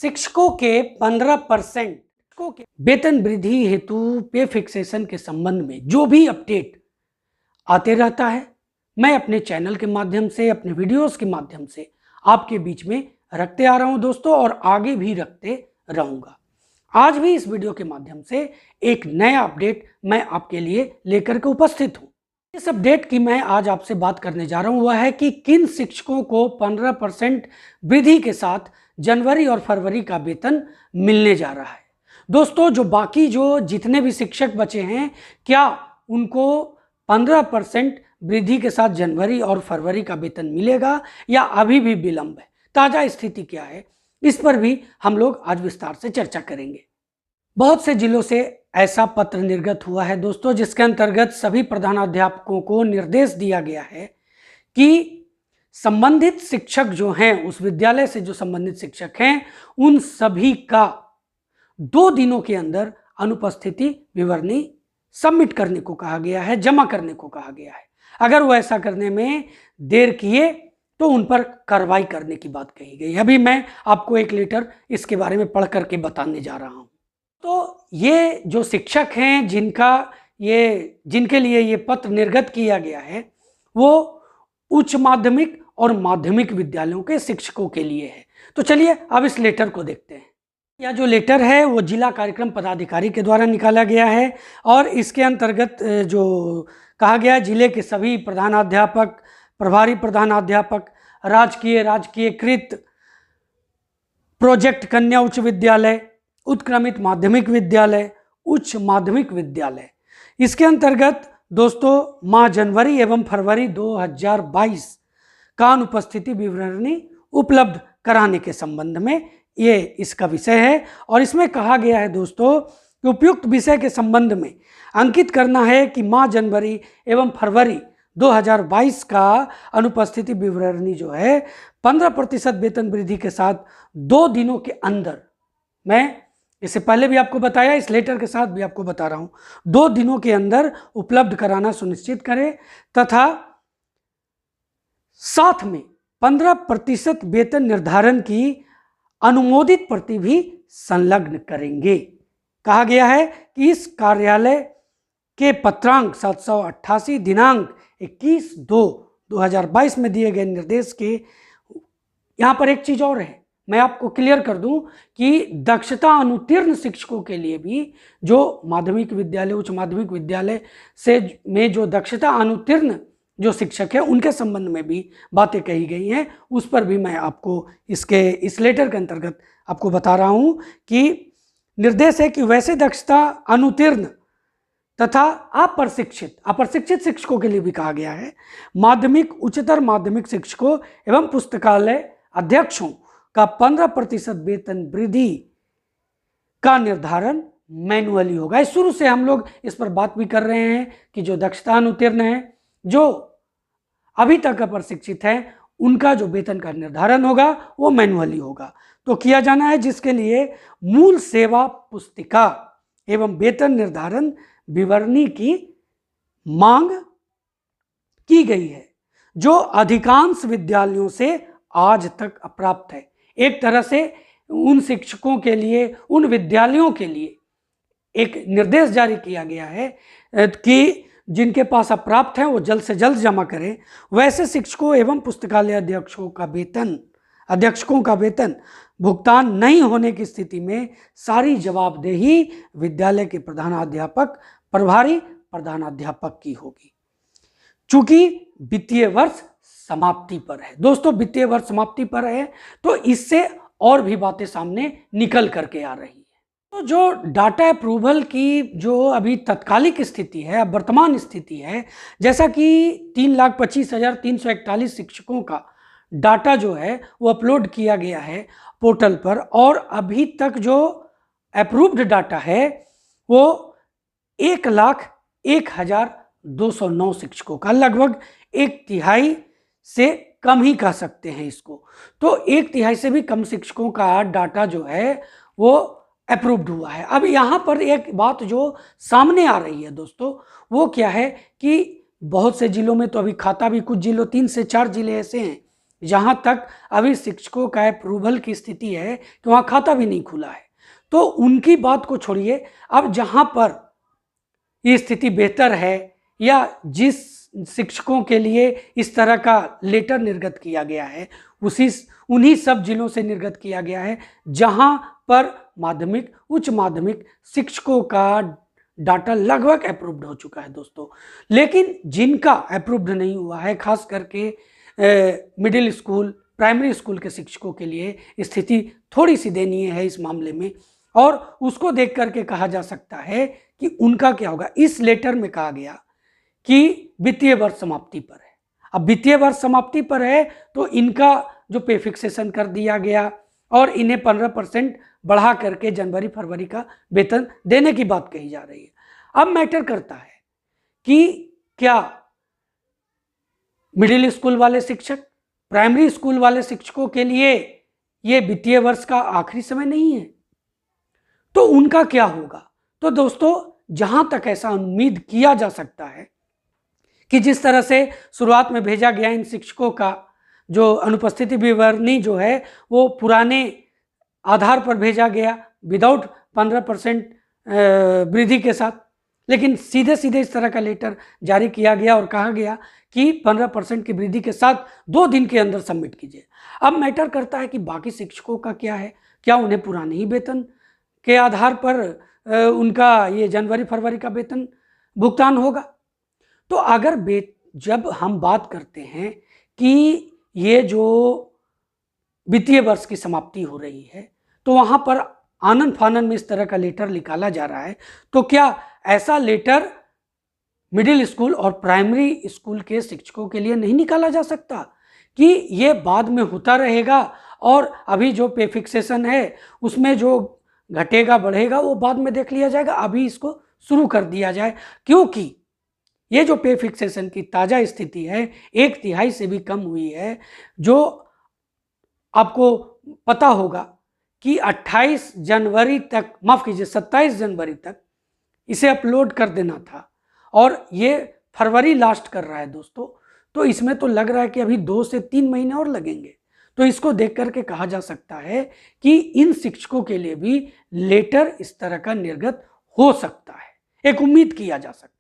शिक्षकों के 15% के वेतन वृद्धि हेतु पे फिक्सेशन के संबंध में जो भी अपडेट आते रहता है, मैं अपने चैनल के माध्यम से, अपने वीडियोस के माध्यम से आपके बीच में रखते आ रहा हूं दोस्तों, और आगे भी रखते रहूंगा। आज भी इस वीडियो के माध्यम से एक नया अपडेट मैं आपके लिए लेकर के उपस्थित हूं। इस अपडेट की मैं आज आपसे बात करने जा रहा हूं, वह है कि किन शिक्षकों को 15% वृद्धि के साथ जनवरी और फरवरी का वेतन मिलने जा रहा है। दोस्तों, जो बाकी जितने भी शिक्षक बचे हैं, क्या उनको 15% वृद्धि के साथ जनवरी और फरवरी का वेतन मिलेगा या अभी भी विलंब है? ताजा स्थिति क्या है, इस पर भी हम लोग आज विस्तार से चर्चा करेंगे। बहुत से जिलों से ऐसा पत्र निर्गत हुआ है दोस्तों, जिसके अंतर्गत सभी प्रधानाध्यापकों को निर्देश दिया गया है कि संबंधित शिक्षक जो हैं, उस विद्यालय से जो संबंधित शिक्षक हैं, उन सभी का 2 दिनों के अंदर अनुपस्थिति विवरणी सबमिट करने को कहा गया है, जमा करने को कहा गया है। अगर वो ऐसा करने में देर किए तो उन पर कार्रवाई करने की बात कही गई है। अभी मैं आपको एक लेटर इसके बारे में पढ़ करके बताने जा रहा हूं। तो ये जो शिक्षक हैं जिनके लिए ये पत्र निर्गत किया गया है, वो उच्च माध्यमिक और माध्यमिक विद्यालयों के शिक्षकों के लिए है। तो चलिए अब इस लेटर को देखते हैं। यह जो लेटर है वो जिला कार्यक्रम पदाधिकारी के द्वारा निकाला गया है, और इसके अंतर्गत जो कहा गया है, जिले के सभी प्रधानाध्यापक, प्रभारी प्रधानाध्यापक, राजकीयकृत प्रोजेक्ट कन्या उच्च विद्यालय, उत्क्रमित माध्यमिक विद्यालय, उच्च माध्यमिक विद्यालय, इसके अंतर्गत दोस्तों माह जनवरी एवं फरवरी 2022 का अनुपस्थिति विवरणी उपलब्ध कराने के संबंध में ये इसका विषय है। और इसमें कहा गया है दोस्तों कि उपयुक्त विषय के संबंध में अंकित करना है कि माह जनवरी एवं फरवरी 2022 का अनुपस्थिति विवरणी जो है 15% वेतन वृद्धि के साथ 2 दिनों के अंदर, मैं इससे पहले भी आपको बताया, इस लेटर के साथ भी आपको बता रहा हूं, 2 दिनों के अंदर उपलब्ध कराना सुनिश्चित करें, तथा साथ में 15% वेतन निर्धारण की अनुमोदित प्रति भी संलग्न करेंगे। कहा गया है कि इस कार्यालय के पत्रांक 788 दिनांक 21/2/2022 में दिए गए निर्देश के, यहां पर एक चीज और है, मैं आपको क्लियर कर दूं कि दक्षता अनुत्तीर्ण शिक्षकों के लिए भी, जो माध्यमिक विद्यालय, उच्च माध्यमिक विद्यालय में जो दक्षता अनुत्तीर्ण जो शिक्षक है, उनके संबंध में भी बातें कही गई हैं। उस पर भी मैं आपको इस लेटर के अंतर्गत आपको बता रहा हूं कि निर्देश है कि वैसे दक्षता अनुत्तीर्ण तथा अप्रशिक्षित शिक्षकों के लिए भी कहा गया है, माध्यमिक, उच्चतर माध्यमिक शिक्षकों एवं पुस्तकालय अध्यक्षों का 15% वेतन वृद्धि का निर्धारण मैनुअली होगा। इस शुरू से हम लोग इस पर बात भी कर रहे हैं कि जो दक्षता अनुत्तीर्ण है, जो अभी तक अप्रशिक्षित है, उनका जो वेतन का निर्धारण होगा वो मैनुअली होगा। तो किया जाना है, जिसके लिए मूल सेवा पुस्तिका एवं वेतन निर्धारण विवरणी की मांग की गई है, जो अधिकांश विद्यालयों से आज तक अप्राप्त है। एक तरह से उन शिक्षकों के लिए, उन विद्यालयों के लिए एक निर्देश जारी किया गया है कि जिनके पास अप्राप्त है वो जल्द से जल्द जमा करें। वैसे शिक्षकों एवं पुस्तकालय अध्यक्षकों का वेतन भुगतान नहीं होने की स्थिति में सारी जवाबदेही विद्यालय के प्रधानाध्यापक, प्रभारी प्रधानाध्यापक की होगी। चूंकि वित्तीय वर्ष समाप्ति पर है दोस्तों, वित्तीय वर्ष समाप्ति पर है, तो इससे और भी बातें सामने निकल करके आ रही है। तो जो डाटा अप्रूवल की जो अभी तत्कालिक स्थिति है, वर्तमान स्थिति है, जैसा कि 3,25,341 शिक्षकों का डाटा जो है वो अपलोड किया गया है पोर्टल पर, और अभी तक जो अप्रूव्ड डाटा है वो 1,01,209 शिक्षकों का, लगभग 1/3 से कम ही कह सकते हैं इसको। तो 1/3 से भी कम शिक्षकों का डाटा जो है वो अप्रूव्ड हुआ है। अब यहाँ पर एक बात जो सामने आ रही है दोस्तों, वो क्या है कि बहुत से जिलों में तो अभी खाता भी, कुछ जिलों 3 से 4 जिले ऐसे हैं जहां तक अभी शिक्षकों का अप्रूवल की स्थिति है कि वहां खाता भी नहीं खुला है। तो उनकी बात को छोड़िए, अब जहां पर ये स्थिति बेहतर है या जिस शिक्षकों के लिए इस तरह का लेटर निर्गत किया गया है उन्हीं सब जिलों से निर्गत किया गया है जहां पर माध्यमिक उच्च माध्यमिक शिक्षकों का डाटा लगभग अप्रूव्ड हो चुका है दोस्तों। लेकिन जिनका अप्रूव्ड नहीं हुआ है, खास करके मिडिल स्कूल प्राइमरी स्कूल के शिक्षकों के लिए स्थिति थोड़ी सी दयनीय है इस मामले में, और उसको देख करके कहा जा सकता है कि उनका क्या होगा। इस लेटर में कहा गया कि वित्तीय वर्ष समाप्ति पर है। अब वित्तीय वर्ष समाप्ति पर है तो इनका जो पे फिक्सेशन कर दिया गया और इन्हें 15% बढ़ा करके जनवरी फरवरी का वेतन देने की बात कही जा रही है। अब मैटर करता है कि क्या मिडिल स्कूल वाले शिक्षक, प्राइमरी स्कूल वाले शिक्षकों के लिए ये वित्तीय वर्ष का आखिरी समय नहीं है, तो उनका क्या होगा। तो दोस्तों, जहां तक ऐसा उम्मीद किया जा सकता है कि जिस तरह से शुरुआत में भेजा गया इन शिक्षकों का जो अनुपस्थिति विवरणी जो है वो पुराने आधार पर भेजा गया विदाउट 15% वृद्धि के साथ, लेकिन सीधे सीधे इस तरह का लेटर जारी किया गया और कहा गया कि 15% की वृद्धि के साथ 2 दिन के अंदर सबमिट कीजिए। अब मैटर करता है कि बाकी शिक्षकों का क्या है, क्या उन्हें पुराने ही वेतन के आधार पर उनका ये जनवरी फरवरी का वेतन भुगतान होगा। तो अगर जब हम बात करते हैं कि ये जो वित्तीय वर्ष की समाप्ति हो रही है तो वहां पर आनन फानन में इस तरह का लेटर निकाला जा रहा है, तो क्या ऐसा लेटर मिडिल स्कूल और प्राइमरी स्कूल के शिक्षकों के लिए नहीं निकाला जा सकता कि ये बाद में होता रहेगा और अभी जो पे फिक्सेशन है उसमें जो घटेगा बढ़ेगा वो बाद में देख लिया जाएगा, अभी इसको शुरू कर दिया जाए। क्योंकि ये जो पे फिक्सेशन की ताज़ा स्थिति है 1/3 से भी कम हुई है। जो आपको पता होगा कि 28 जनवरी तक, माफ़ कीजिए 27 जनवरी तक इसे अपलोड कर देना था और ये फरवरी लास्ट कर रहा है दोस्तों। तो इसमें तो लग रहा है कि अभी 2 से 3 महीने और लगेंगे। तो इसको देख करके कहा जा सकता है कि इन शिक्षकों के लिए भी लेटर इस तरह का निर्गत हो सकता है, एक उम्मीद किया जा सकता है।